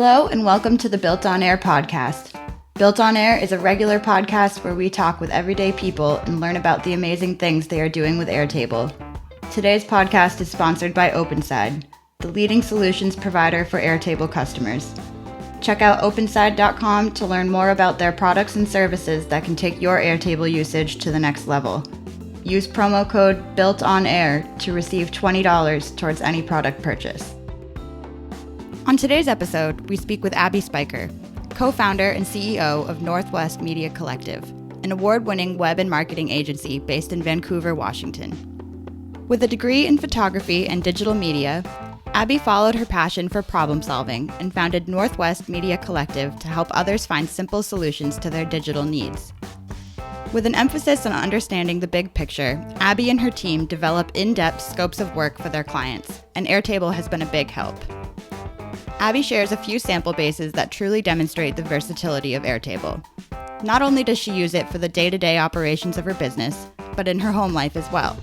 Hello and welcome to the BuiltOnAir podcast. BuiltOnAir is a regular podcast where we talk with everyday people and learn about the amazing things they are doing with Airtable. Today's podcast is sponsored by OpenSide, the leading solutions provider for Airtable customers. Check out openside.com to learn more about their products and services that can take your Airtable usage to the next level. Use promo code BuiltOnAir to receive $20 towards any product purchase. On today's episode, we speak with Abby Spyker, co-founder and CEO of Northwest Media Collective, an award-winning web and marketing agency based in Vancouver, Washington. With a degree in photography and digital media, Abby followed her passion for problem solving and founded Northwest Media Collective to help others find simple solutions to their digital needs. With an emphasis on understanding the big picture, Abby and her team develop in-depth scopes of work for their clients, and Airtable has been a big help. Abby shares a few sample bases that truly demonstrate the versatility of Airtable. Not only does she use it for the day-to-day operations of her business, but in her home life as well.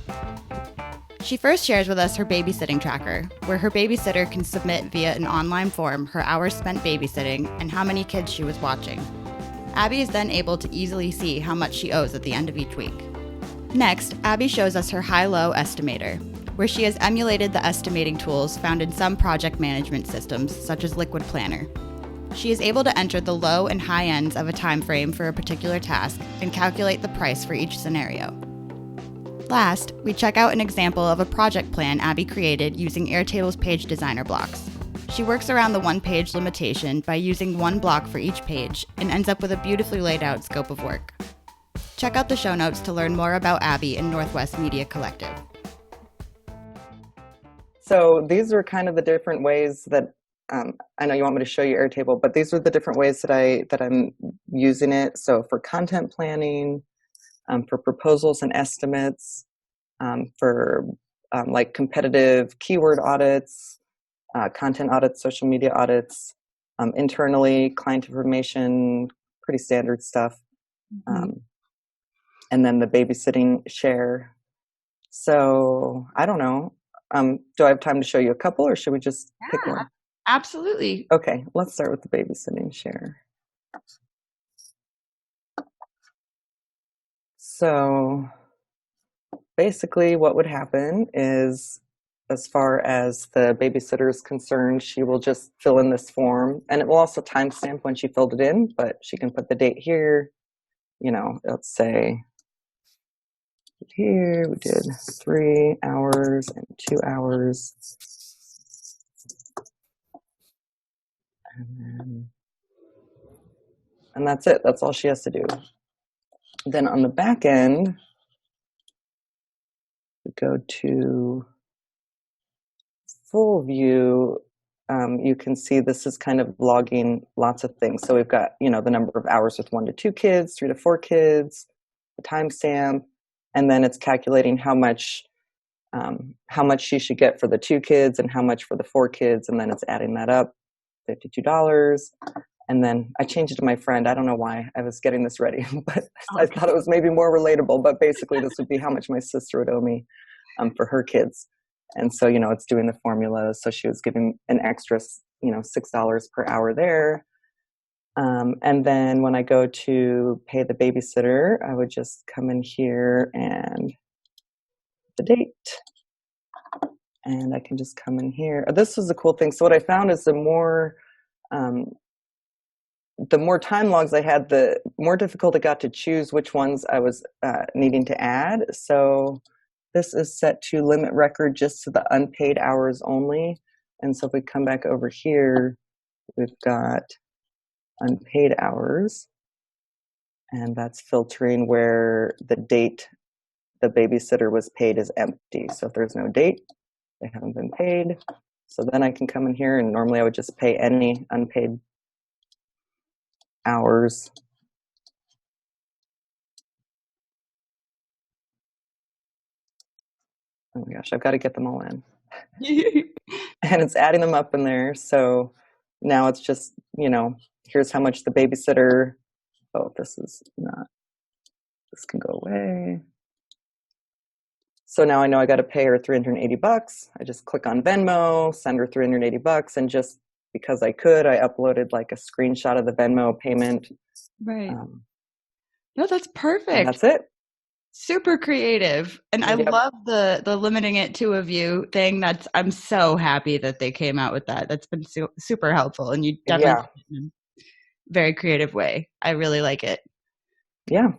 She first shares with us her babysitting tracker, where her babysitter can submit via an online form her hours spent babysitting and how many kids she was watching. Abby is then able to easily see how much she owes at the end of each week. Next, Abby shows us her high-low estimator, where she has emulated the estimating tools found in some project management systems, such as Liquid Planner. She is able to enter the low and high ends of a time frame for a particular task and calculate the price for each scenario. Last, we check out an example of a project plan Abby created using Airtable's page designer blocks. She works around the one-page limitation by using one block for each page and ends up with a beautifully laid out scope of work. Check out the show notes to learn more about Abby and Northwest Media Collective. So these are kind of the different ways that I know you want me to show you Airtable, but these are the different ways that I'm using it. So for content planning, for proposals and estimates, for like competitive keyword audits, content audits, social media audits, internally client information, pretty standard stuff, and then the babysitting share. So I don't know. Do I have time to show you a couple, or should we just pick one? Absolutely. Okay, let's start with the babysitting share. So basically what would happen is, as far as the babysitter is concerned, she will just fill in this form, and it will also timestamp when she filled it in, but she can put the date here. You know, let's say here we did 3 hours and 2 hours. And that's it. That's all she has to do. Then on the back end, we go to full view. You can see this is kind of logging lots of things. So we've got, you know, the number of hours with 1 to 2 kids, 3 to 4 kids, the timestamp, and then it's calculating how much she should get for the 2 kids and how much for the 4 kids, and then it's adding that up, $52. And then I changed it to my friend. I don't know why I was getting this ready, but I thought it was maybe more relatable. But basically, this would be how much my sister would owe me for her kids. And so, you know, it's doing the formula. So she was giving an extra, you know, $6 per hour there. And then when I go to pay the babysitter, I would just come in here and the date. And I can just come in here. This was a cool thing. So what I found is the more time logs I had, the more difficult it got to choose which ones I was needing to add. So this is set to limit record just to the unpaid hours only. And so if we come back over here, we've got unpaid hours. And that's filtering where the date the babysitter was paid is empty. So if there's no date, they haven't been paid. So then I can come in here, and normally I would just pay any unpaid hours. Oh my gosh, I've got to get them all in. And it's adding them up in there. So now it's just, you know, here's how much the babysitter, oh, this can go away. So now I know I got to pay her $380. I just click on Venmo, send her $380, and just because I could. I uploaded like a screenshot of the Venmo payment. Right. No, that's perfect. And that's it. Super creative. And I love the limiting it to a view thing. I'm so happy that they came out with that. That's been super helpful. And you definitely did it in a very creative way. I really like it. Yeah.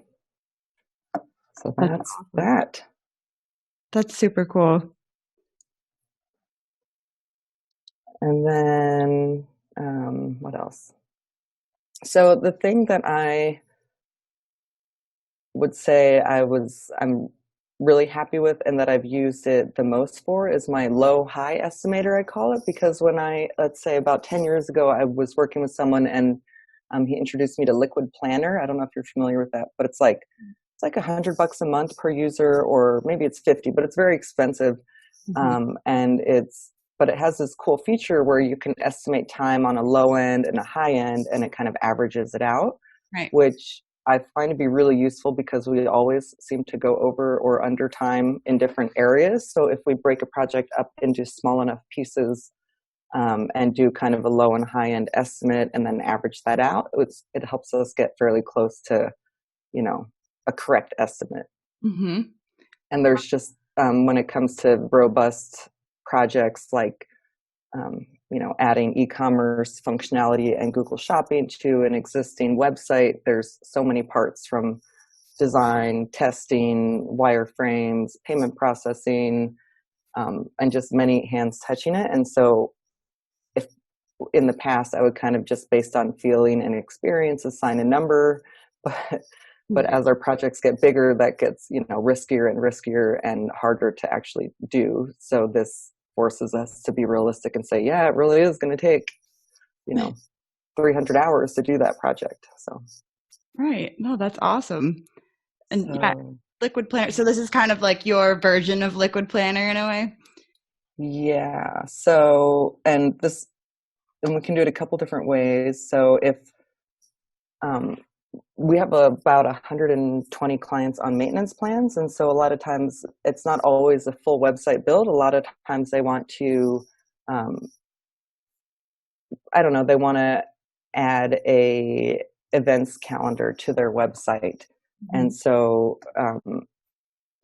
So that's that. That's super cool. And then what else? So the thing that I would say I'm really happy with and that I've used it the most for is my low-high estimator, I call it, because when let's say about 10 years ago, I was working with someone and he introduced me to Liquid Planner. I don't know if you're familiar with that, but it's like $100 a month per user, or maybe it's 50, but it's very expensive. But it has this cool feature where you can estimate time on a low end and a high end, and it kind of averages it out, which I find to be really useful because we always seem to go over or under time in different areas. So if we break a project up into small enough pieces and do kind of a low and high end estimate and then average that out, it helps us get fairly close to, a correct estimate. And there's just, when it comes to robust projects like, adding e-commerce functionality and Google Shopping to an existing website, there's so many parts from design, testing, wireframes, payment processing, and just many hands touching it. And so if in the past I would kind of just based on feeling and experience assign a number, but as our projects get bigger, that gets, riskier and riskier and harder to actually do. So this forces us to be realistic and say, yeah, it really is going to take, 300 hours to do that project. So. Right. No, that's awesome. And Liquid Planner. So this is kind of like your version of Liquid Planner in a way. Yeah. So, and we can do it a couple different ways. So if, we have about 120 clients on maintenance plans. And so a lot of times it's not always a full website build. A lot of times they want to, they want to add a events calendar to their website. And so,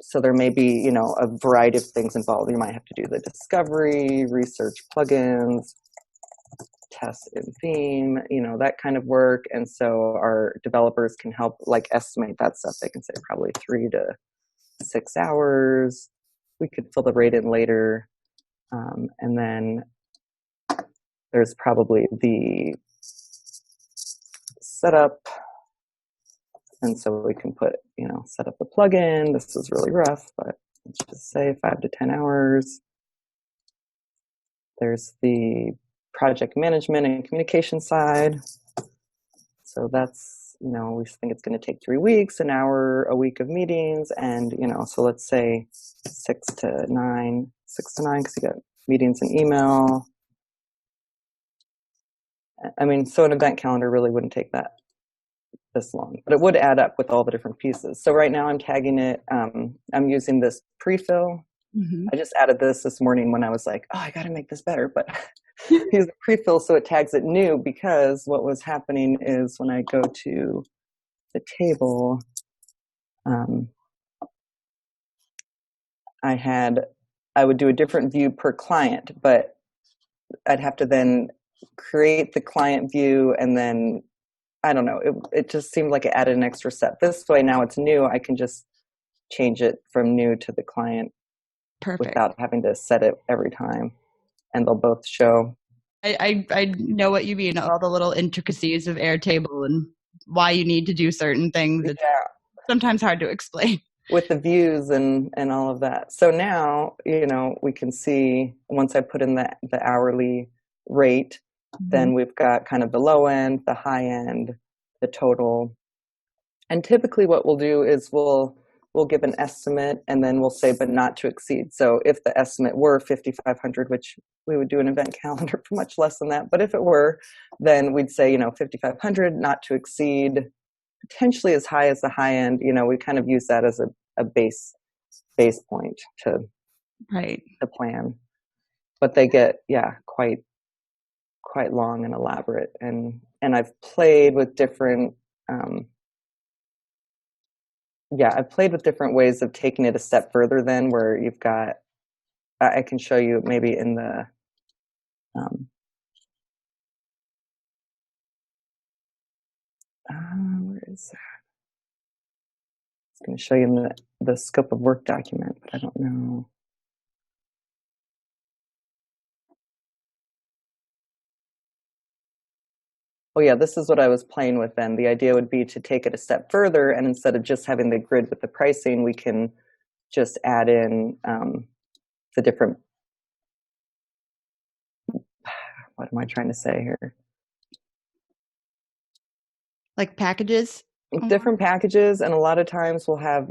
so there may be, a variety of things involved. You might have to do the discovery, research plugins, test in theme, that kind of work. And so our developers can help estimate that stuff. They can say probably 3 to 6 hours. We could fill the rate in later. And then there's probably the setup. And so we can put, set up the plugin. This is really rough, but let's just say 5 to 10 hours. There's the project management and communication side. So that's, we think it's going to take 3 weeks, an hour a week of meetings. And, so let's say 6 to 9, because you got meetings and email. So an event calendar really wouldn't take this long, but it would add up with all the different pieces. So right now I'm tagging it. I'm using this pre-fill. I just added this morning when I was like, oh, I got to make this better. But use a pre-fill so it tags it new, because what was happening is when I go to the table, I would do a different view per client, but I'd have to then create the client view, and then I don't know, it just seemed like it added an extra step. This way now it's new, I can just change it from new to the client. Perfect. Without having to set it every time, and they'll both show. I know what you mean, all the little intricacies of Airtable and why you need to do certain things. It's sometimes hard to explain. With the views and all of that. So now, we can see once I put in the hourly rate, then we've got kind of the low end, the high end, the total. And typically what we'll do is we'll give an estimate, and then we'll say, but not to exceed. So if the estimate were 5,500, which we would do an event calendar for much less than that, but if it were, then we'd say, 5,500, not to exceed, potentially as high as the high end. We kind of use that as a base point to the plan. But they get, quite quite long and elaborate. And I've played with different, I've played with different ways of taking it a step further then, where you've got, I can show you maybe in the, where is that? It's going to show you in the scope of work document, but I don't know. Oh yeah, this is what I was playing with then. The idea would be to take it a step further, and instead of just having the grid with the pricing, we can just add in the different, what am I trying to say here? Like packages? Different packages, and a lot of times we'll have,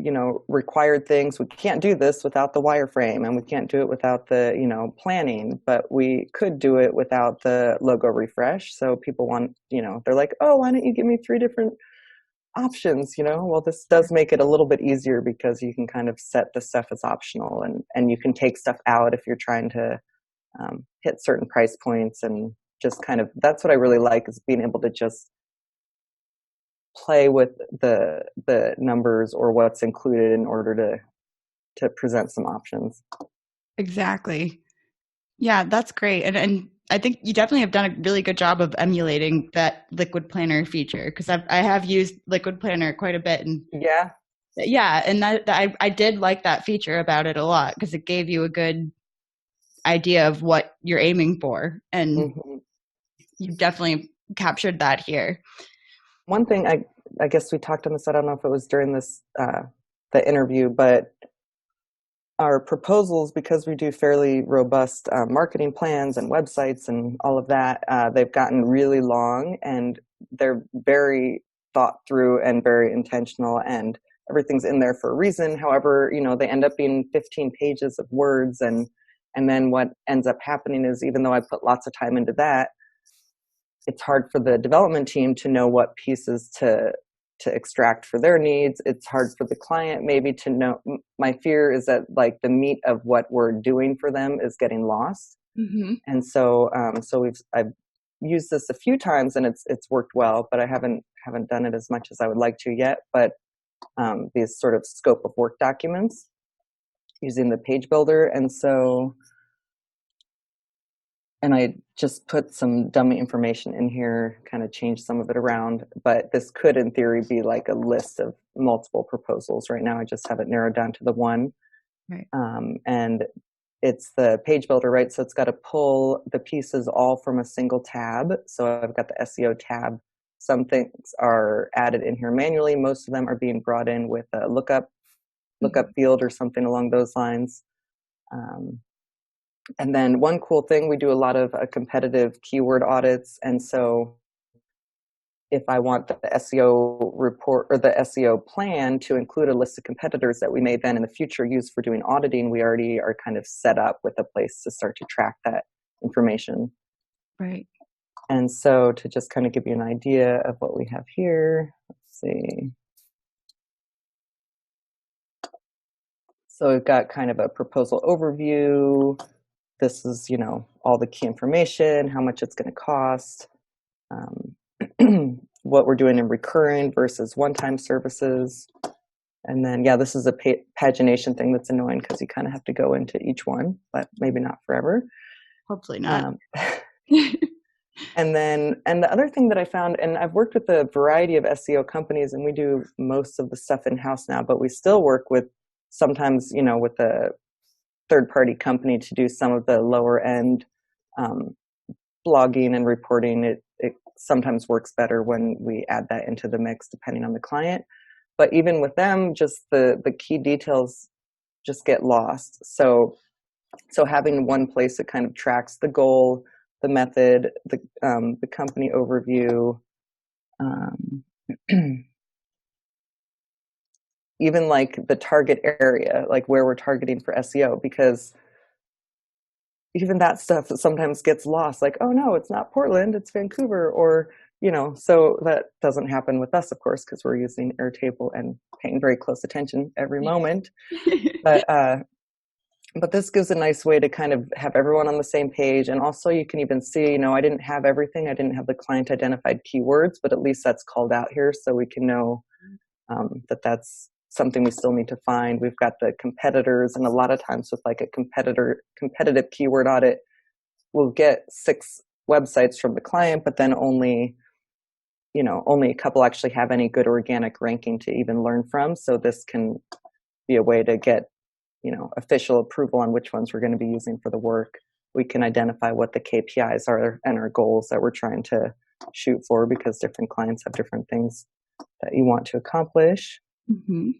required things. We can't do this without the wireframe, and we can't do it without the, planning, but we could do it without the logo refresh. So people want, they're like, oh, why don't you give me 3 different options? Well, this does make it a little bit easier, because you can kind of set the stuff as optional, and you can take stuff out if you're trying to hit certain price points, and just kind of, that's what I really like, is being able to just play with the numbers or what's included in order to present some options. Exactly. Yeah, that's great. And I think you definitely have done a really good job of emulating that Liquid Planner feature, because I have used Liquid Planner quite a bit. And and I did like that feature about it a lot, because it gave you a good idea of what you're aiming for, and you definitely captured that here. One thing, I guess we talked on this, I don't know if it was during this the interview, but our proposals, because we do fairly robust marketing plans and websites and all of that, they've gotten really long, and they're very thought through and very intentional, and everything's in there for a reason. However, they end up being 15 pages of words, and then what ends up happening is, even though I put lots of time into that, it's hard for the development team to know what pieces to extract for their needs. It's hard for the client maybe to know. My fear is that, like, the meat of what we're doing for them is getting lost. And so I've used this a few times, and it's worked well, but I haven't done it as much as I would like to yet. But these sort of scope of work documents using the page builder, and I just put some dummy information in here, kind of changed some of it around, but this could, in theory, be like a list of multiple proposals. Right now, I just have it narrowed down to the one. Right. And it's the page builder, right? So it's got to pull the pieces all from a single tab. So I've got the SEO tab. Some things are added in here manually. Most of them are being brought in with a lookup field or something along those lines. And then one cool thing, we do a lot of competitive keyword audits. And so if I want the SEO report or the SEO plan to include a list of competitors that we may then in the future use for doing auditing, we already are kind of set up with a place to start to track that information. Right. And so to just kind of give you an idea of what we have here, let's see. So we've got kind of a proposal overview. This is, all the key information, how much it's going to cost, what we're doing in recurring versus one-time services. And then, this is a pagination thing that's annoying, because you kind of have to go into each one, but maybe not forever. Hopefully not. And the other thing that I found, and I've worked with a variety of SEO companies, and we do most of the stuff in-house now, but we still work with sometimes, with a third-party company to do some of the lower-end blogging and reporting. It sometimes works better when we add that into the mix, depending on the client. But even with them, just the key details just get lost. So having one place that kind of tracks the goal, the method, the company overview, even like the target area, like where we're targeting for SEO, because even that stuff sometimes gets lost. Like, oh no, it's not Portland, it's Vancouver, or, so that doesn't happen with us, of course, because we're using Airtable and paying very close attention every moment. But this gives a nice way to kind of have everyone on the same page. And also you can even see, I didn't have everything. I didn't have the client identified keywords, but at least that's called out here so we can know that that's something we still need to find. We've got the competitors, and a lot of times with like a competitive keyword audit, we'll get 6 websites from the client, but then only a couple actually have any good organic ranking to even learn from. So this can be a way to get official approval on which ones we're going to be using for the work. We can identify what the KPIs are and our goals that we're trying to shoot for, because different clients have different things that you want to accomplish. Mm-hmm.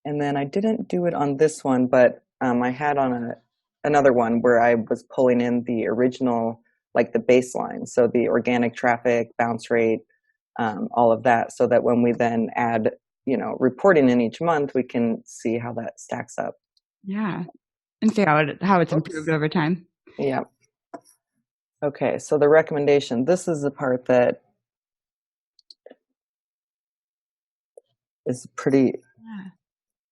And then I didn't do it on this one, but I had on another one where I was pulling in the original, like the baseline. So the organic traffic, bounce rate, all of that, so that when we then add reporting in each month, we can see how that stacks up. Yeah. And see how it's improved over time. Yeah. Okay. So the recommendation, this is the part that is pretty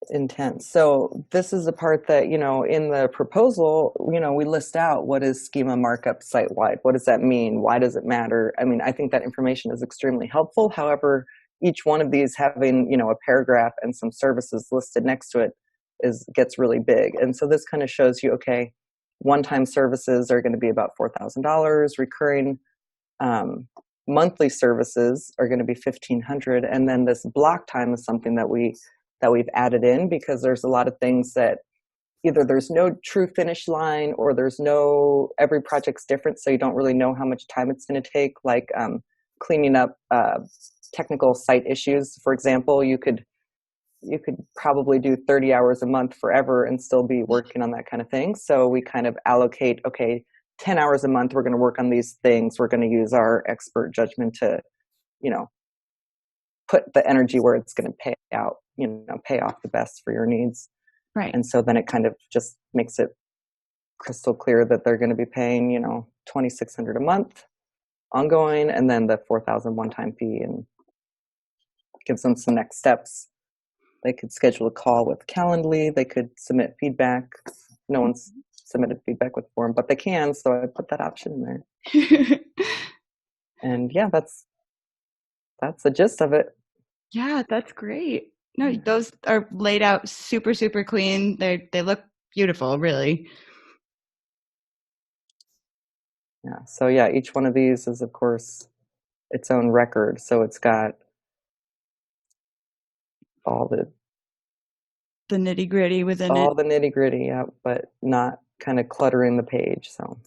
intense. So this is the part that, in the proposal, we list out what is schema markup site-wide. What does that mean? Why does it matter? I mean, I think that information is extremely helpful. However, each one of these having, a paragraph and some services listed next to it gets really big. And so this kind of shows you, okay, one-time services are going to be about $4,000, recurring monthly services are going to be $1,500, and then this block time is something that we've added in, because there's a lot of things that either there's no true finish line, or every project's different, so you don't really know how much time it's going to take, like cleaning up technical site issues. For example, you could probably do 30 hours a month forever and still be working on that kind of thing. So we kind of allocate, okay, 10 hours a month, we're going to work on these things. We're going to use our expert judgment to, put the energy where it's going to pay out, pay off the best for your needs. Right. And so then it kind of just makes it crystal clear that they're going to be paying, $2,600 a month ongoing, and then the $4,000 one-time fee, and gives them some next steps. They could schedule a call with Calendly. They could submit feedback. No one's submitted feedback with form, but they can. So I put that option in there. And yeah, that's the gist of it. Yeah, that's great. No, those are laid out super, super clean. They look beautiful, really. Yeah. So yeah, each one of these is, of course, its own record. So it's got all the nitty gritty all the nitty gritty, yeah, but not kind of cluttering the page. So.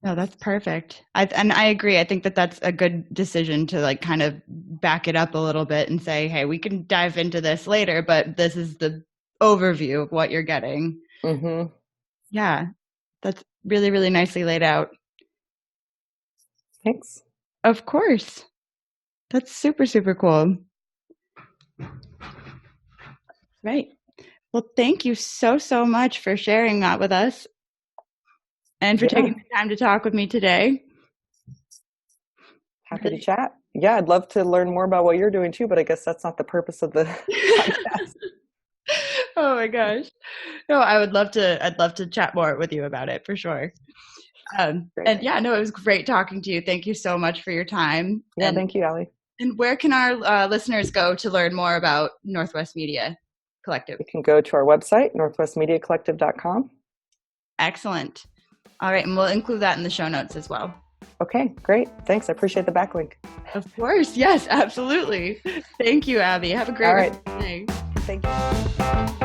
No, that's perfect. I agree. I think that that's a good decision to like kind of back it up a little bit and say, hey, we can dive into this later, but this is the overview of what you're getting. Mm-hmm. Yeah, that's really, really nicely laid out. Thanks. Of course. That's super, super cool. Right. Well, thank you so, so much for sharing that with us and for taking the time to talk with me today. Happy to chat. Yeah, I'd love to learn more about what you're doing too, but I guess that's not the purpose of the podcast. Oh my gosh. No, I'd love to chat more with you about it for sure. And yeah, no, it was great talking to you. Thank you so much for your time. Yeah, thank you, Allie. And where can our listeners go to learn more about Northwest Media Collective? You can go to our website, northwestmediacollective.com. Excellent. All right, and we'll include that in the show notes as well. Okay, great. Thanks. I appreciate the backlink. Of course. Yes, absolutely. Thank you, Abby. Have a great rest of the day. Thank you.